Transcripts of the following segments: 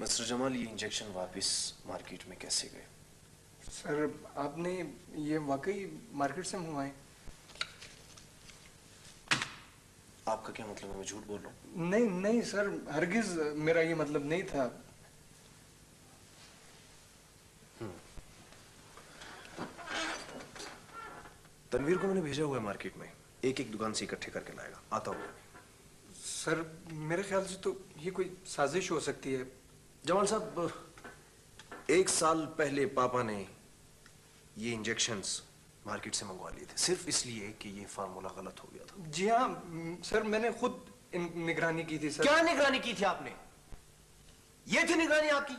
Mister Jamal, ये injection वापस market में कैसे गए? सर आपने ये वाकई मार्केट से मंगवाए? आपका क्या मतलब है? मैं झूठ बोल रहा हूँ? नहीं नहीं सर, हरगिज मेरा ये मतलब नहीं था। तनवीर को मैंने भेजा हुआ है मार्केट में, एक एक दुकान से इकट्ठे करके लाएगा। आता हूँ। सर मेरे ख्याल से तो ये कोई साजिश हो सकती है। जमाल साहब, 1 साल पहले पापा ने ये इंजेक्शंस मार्केट से मंगवा लिए थे, सिर्फ इसलिए कि ये फार्मूला गलत हो गया था। जी हाँ सर, मैंने खुद निगरानी की थी सर। क्या निगरानी की थी आपने? ये थी निगरानी आपकी?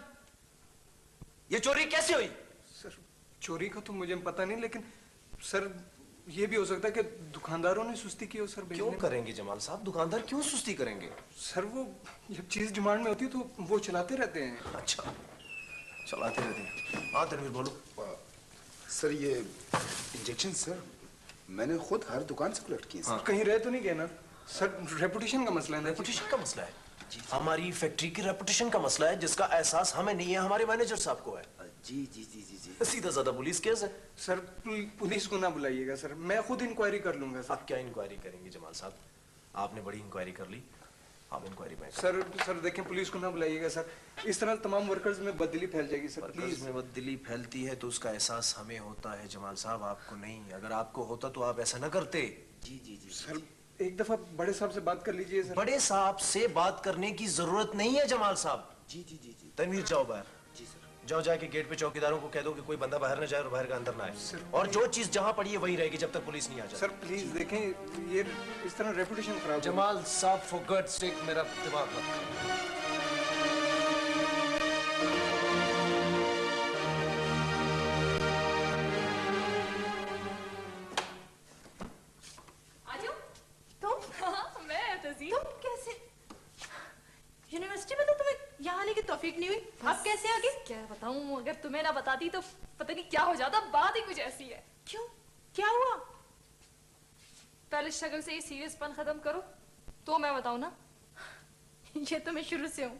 ये चोरी कैसे हुई? सर चोरी का तो मुझे पता नहीं, लेकिन सर ये भी हो सकता है कि दुकानदारों ने सुस्ती की हो सर। क्यों करेंगे जमाल साहब? दुकानदार क्यों सुस्ती करेंगे? सर वो जब चीज डिमांड में होती है तो वो चलाते रहते हैं। अच्छा, चलाते रहते हैं। हाँ तनवीर बोलो। सर ये इंजेक्शन सर मैंने खुद हर दुकान से कलेक्ट किए। हाँ। कहीं रह तो नहीं गए ना सर? रेपुटेशन का मसला है ना? रेपुटेशन का मसला है? हमारी फैक्ट्री की रेपुटेशन का मसला है, जिसका एहसास हमें नहीं है, हमारे मैनेजर साहब को है। जी जी जी जी जी। सीधा साधा पुलिस केस है। सर पुलिस को ना बुलाइएगा सर, मैं खुद इंक्वायरी कर लूंगा सर। आप क्या इंक्वायरी करेंगे जमाल साहब? आपने बड़ी इंक्वायरी कर ली, आप इंक्वायरी में। सर देखें, पुलिस को ना बुलाइएगा सर, इस तरह तमाम वर्कर्स में बददिली फैल जाएगी सर। प्लीज। में बददिली फैलती है तो उसका एहसास हमें होता है जमाल साहब, आपको नहीं। अगर आपको होता तो आप ऐसा न करते। जी जी जी सर एक दफा बड़े साहब से बात कर लीजिए सर। बड़े साहब से बात करने की जरूरत नहीं है जमाल साहब। जी जी जी जी। तनवीर जाओ बाहर। जी सर। जाओ, जाके गेट पे चौकीदारों को कह दो कि कोई बंदा बाहर न जाए और बाहर का अंदर ना आए। और जो चीज जहां पड़ी है वही रहेगी जब तक पुलिस नहीं आ जाए। सर प्लीज देखें, ये इस तरह रेपुटेशन खराब। जमाल साहब फॉर गॉड्स सेक मेरा दिमाग मत खाओ। तुम कैसे यूनिवर्सिटी में? तो तुम्हें यहाँ आने की तौफीक नहीं हुई, अब कैसे आ गई? क्या बताऊं, अगर तुम्हें ना बताती तो पता नहीं क्या हो जाता। बात ही कुछ ऐसी है। क्यों, क्या हुआ? पहले शक्ल से ये सीरियसपन खत्म करो तो मैं बताऊं ना। ये तो मैं शुरू से हूँ,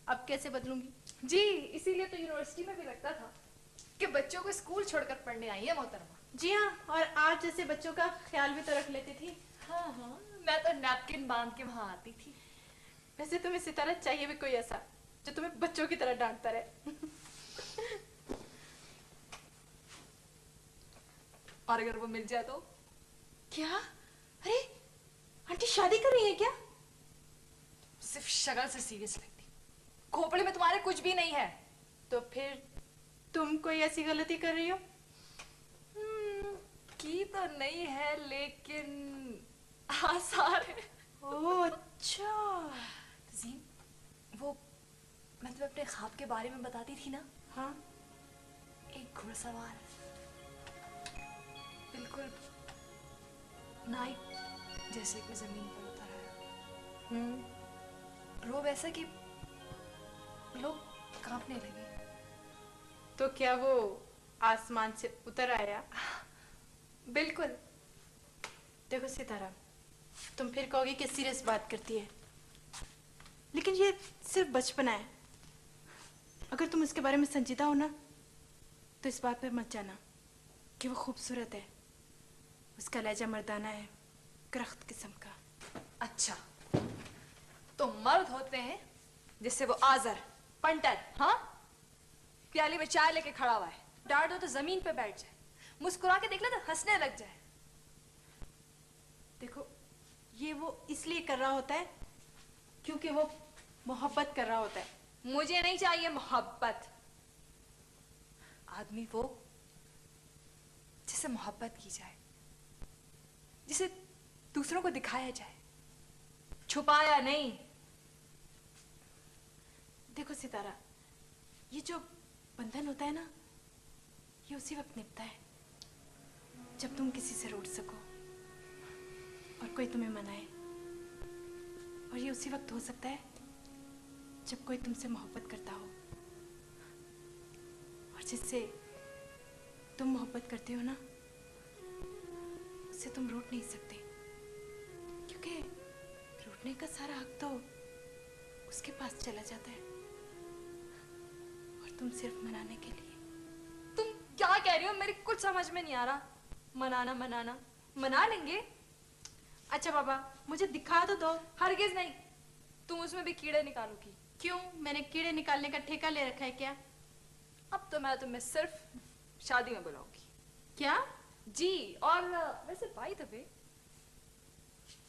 अब कैसे बदलूंगी? जी इसीलिए तो यूनिवर्सिटी में भी लगता था कि बच्चों को स्कूल छोड़कर पढ़ने आई है मोहतरमा। जी हाँ, और आप जैसे बच्चों का ख्याल भी तो रख लेती थी। हाँ हाँ, मैं तो नैपकिन बांध के वहां आती थी। वैसे तुम्हें सितारा चाहिए भी कोई ऐसा जो तुम्हें बच्चों की तरह डांटता रहे। और अगर वो मिल जाए तो? क्या? अरे आंटी शादी कर रही है क्या? सिर्फ शक्ल से सीरियस लगती, खोपड़े में तुम्हारे कुछ भी नहीं है। तो फिर तुम कोई ऐसी गलती कर रही हो? की तो नहीं है लेकिन आसार है। ओह अच्छा। तज़ीन, वो मैं तुम्हें अपने ख्वाब के बारे में बताती थी ना? हाँ। एक घुड़सवार बिल्कुल नाइट जैसे कोई जमीन पर उतर आया। रोब ऐसा कि लोग कांपने लगे। तो क्या वो आसमान से उतर आया? बिल्कुल। देखो सितारा, तुम फिर कहोगी कि सीरियस बात करती है, लेकिन ये सिर्फ बचपना है। अगर तुम इसके बारे में संजीदा हो ना, तो इस बात पर मत जाना कि वो खूबसूरत है। उसका लहजा मर्दाना है, करख्त किस्म का। अच्छा, तो मर्द होते हैं जिससे वो आजर पंटर, हाँ, प्याली में चाय लेके खड़ा हुआ है, डांट दो तो जमीन पे बैठ जाए, मुस्कुरा के देख ले तो हंसने लग जाए। देखो ये वो इसलिए कर रहा होता है क्योंकि वो मोहब्बत कर रहा होता है। मुझे नहीं चाहिए मोहब्बत। आदमी वो जिसे मोहब्बत की जाए, जिसे दूसरों को दिखाया जाए, छुपाया नहीं। देखो सितारा, ये जो बंधन होता है ना, ये उसी वक्त निभता है जब तुम किसी से रूठ सको और कोई तुम्हें मनाए। और ये उसी वक्त हो सकता है जब कोई तुमसे मोहब्बत करता हो और जिससे तुम मोहब्बत करते हो ना, उससे तुम रूठ नहीं सकते, क्योंकि रूठने का सारा हक तो उसके पास चला जाता है। तुम सिर्फ मनाने के लिए। तुम क्या कह रही हो? मेरी कुछ समझ में नहीं आ रहा। मनाना मनाना मना लेंगे। अच्छा बाबा, मुझे दिखा तो दो। हरगिज नहीं, तुम उसमें भी कीड़े निकालोगी। क्यों, मैंने कीड़े निकालने का ठेका ले रखा है क्या? अब तो मैं तुम्हें सिर्फ शादी में बुलाऊंगी। क्या? जी। और वैसे बाय द वे,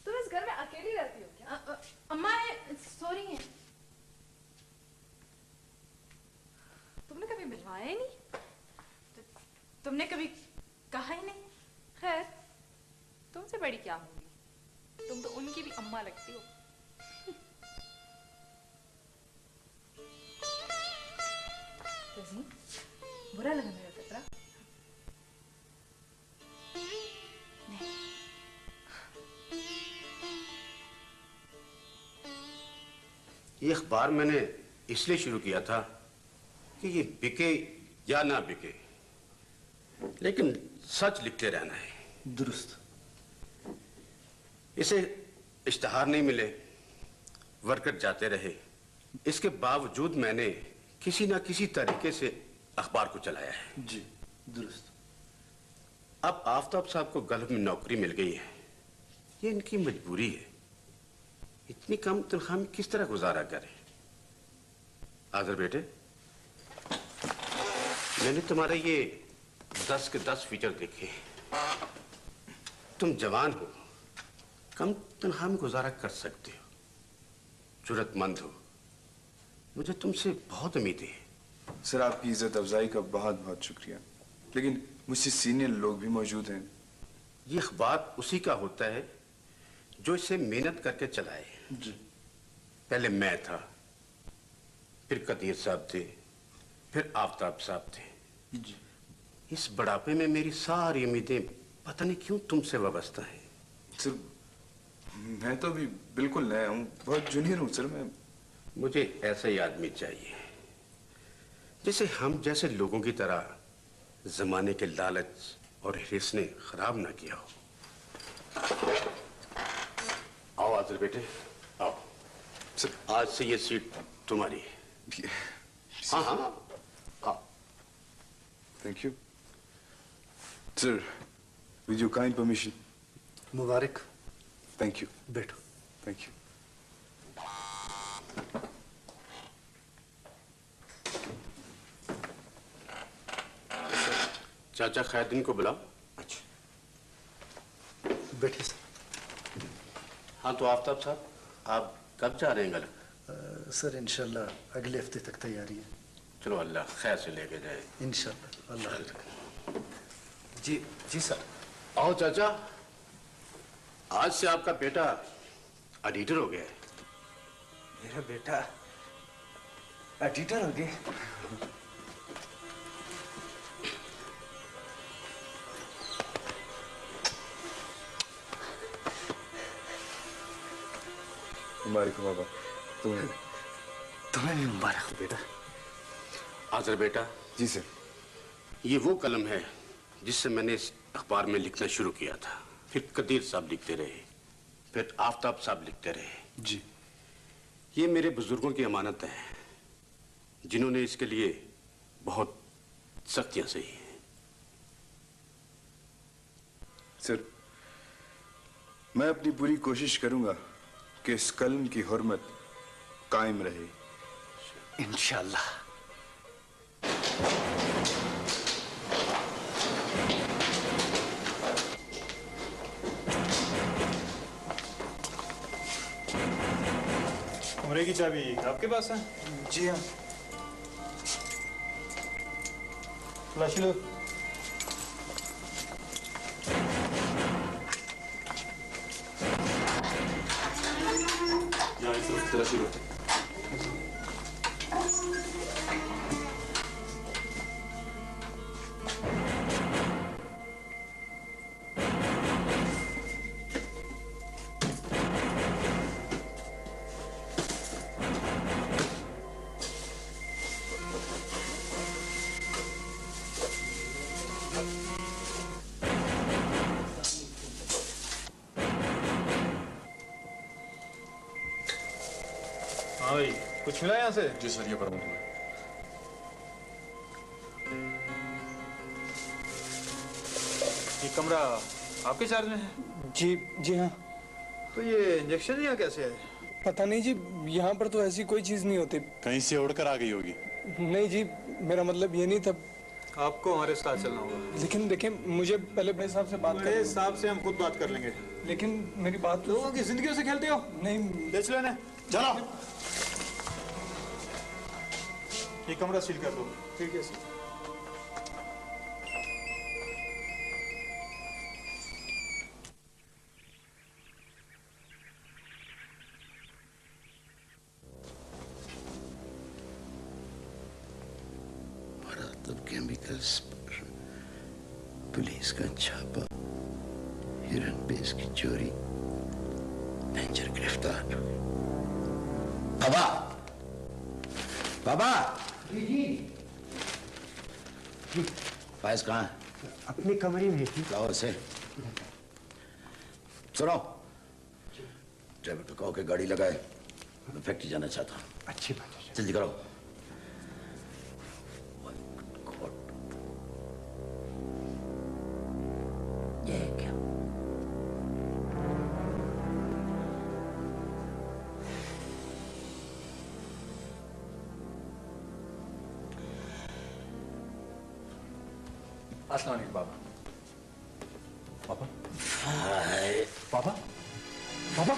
तुम इस घर में अकेली रहती हो क्या? अम्मा सॉरी है। तुमने कभी मिलवाया ही नहीं। तुमने कभी कहा ही नहीं। खैर, तुमसे बड़ी क्या होंगी, तुम तो उनकी भी अम्मा लगती हो। कैसी? बुरा लगा मेरा कतरा? नहीं। ये अखबार मैंने इसलिए शुरू किया था कि ये बिके या ना बिके, लेकिन सच लिखते रहना है। दुरुस्त। इसे इश्तहार नहीं मिले, वर्कर जाते रहे, इसके बावजूद मैंने किसी ना किसी तरीके से अखबार को चलाया है। जी दुरुस्त। अब आफताब साहब को गल्फ में नौकरी मिल गई है, ये इनकी मजबूरी है। इतनी कम तनख्वाह में किस तरह गुजारा करें? आजर बेटे, मैंने तुम्हारे ये 10 के 10 फीचर देखे। तुम जवान हो, कम तनख्वाह में गुजारा कर सकते हो, जरूरतमंद हो, मुझे तुमसे बहुत उम्मीद है। सर आपकी इज्जत अफजाई का बहुत बहुत शुक्रिया, लेकिन मुझसे सीनियर लोग भी मौजूद हैं। ये अखबार उसी का होता है जो इसे मेहनत करके चलाए। जी। पहले मैं था, फिर कदीर साहब थे, फिर आफताब साहब थे। जी। इस बुढ़ापे में मेरी सारी उम्मीदें पता नहीं क्यों तुमसे वाबस्ता हैं। सर मैं तो अभी बिल्कुल नया हूँ, बहुत जूनियर हूँ सर मैं। मुझे ऐसा ही आदमी चाहिए जिसे हम जैसे लोगों की तरह जमाने के लालच और हिर्स ने खराब ना किया हो। आओ आदिल बेटे, आओ। सर आज से ये सीट तुम्हारी है। हाँ हाँ, आओ। Thank you sir, with your kind permission. मुबारक। Thank you. बैठो। Thank you. चाचा खैरदीन को बुलाओ। अच्छा बैठिए सर। हाँ तो आफताब साहब, आप कब जा रहे हैं गलत? सर इंशाल्लाह अगले हफ्ते तक तैयारी है। चलो अल्लाह खैर से लेके जाए। इंशाल्लाह। अल्लाह। जी जी सर। आओ चाचा, आज से आपका बेटा एडिटर हो गया है। मेरा बेटा एडिटर हो गया? मुबारक हो बाबा। तुम्हें भी मुबारक हो बेटा। आजर बेटा, जी सर। ये वो कलम है जिससे मैंने इस अखबार में लिखना शुरू किया था। फिर कदीर साहब लिखते रहे, फिर आफताब साहब लिखते रहे। जी। ये मेरे बुजुर्गों की अमानत है, जिन्होंने इसके लिए बहुत सख्तियां सही हैं। सर मैं अपनी पूरी कोशिश करूंगा कि इस कलम की हुर्मत कायम रहे। इंशाल्लाह। कमरे की चाबी आपके पास है? जी हाँ। तलाशी लो। तलाशी लो। हाँ भाई, कुछ मिला यहाँ से? जी सर, ये प्रमाण है। ये कमरा आपके चार्ज में है? जी जी हाँ। तो ये इंजेक्शन यहाँ कैसे है? पता नहीं जी, यहाँ पर तो ऐसी कोई चीज नहीं होती। कहीं से उड़कर आ गई होगी। नहीं जी, मेरा मतलब ये नहीं था। आपको हमारे साथ चलना होगा। लेकिन देखिए, मुझे पहले बड़े साहब से बात बड़े साहब से हम खुद बात कर लेंगे। लेकिन मेरी बात लोगों की जिंदगियों से खेलते हो? नहीं। ले लेने चलो। ये कमरा सील कर दो। ठीक है सर। मरातब केमिकल्स पर पुलिस का छापा, हिरन बेस की चोरी, डेंजर गिरफ्तार। बाबा, बाबा, फाइज कहाँ है? अपने कमरे में थी। लाहौर से। सुनो, ड्राइवर को कहो कि गाड़ी लगाए, मैं फैक्ट्री जाना चाहता हूँ। अच्छी बात है। जल्दी करो। ये क्या? अस्सलाम वालेकुम बाबा। बाबा? हाय। बाबा? बाबा?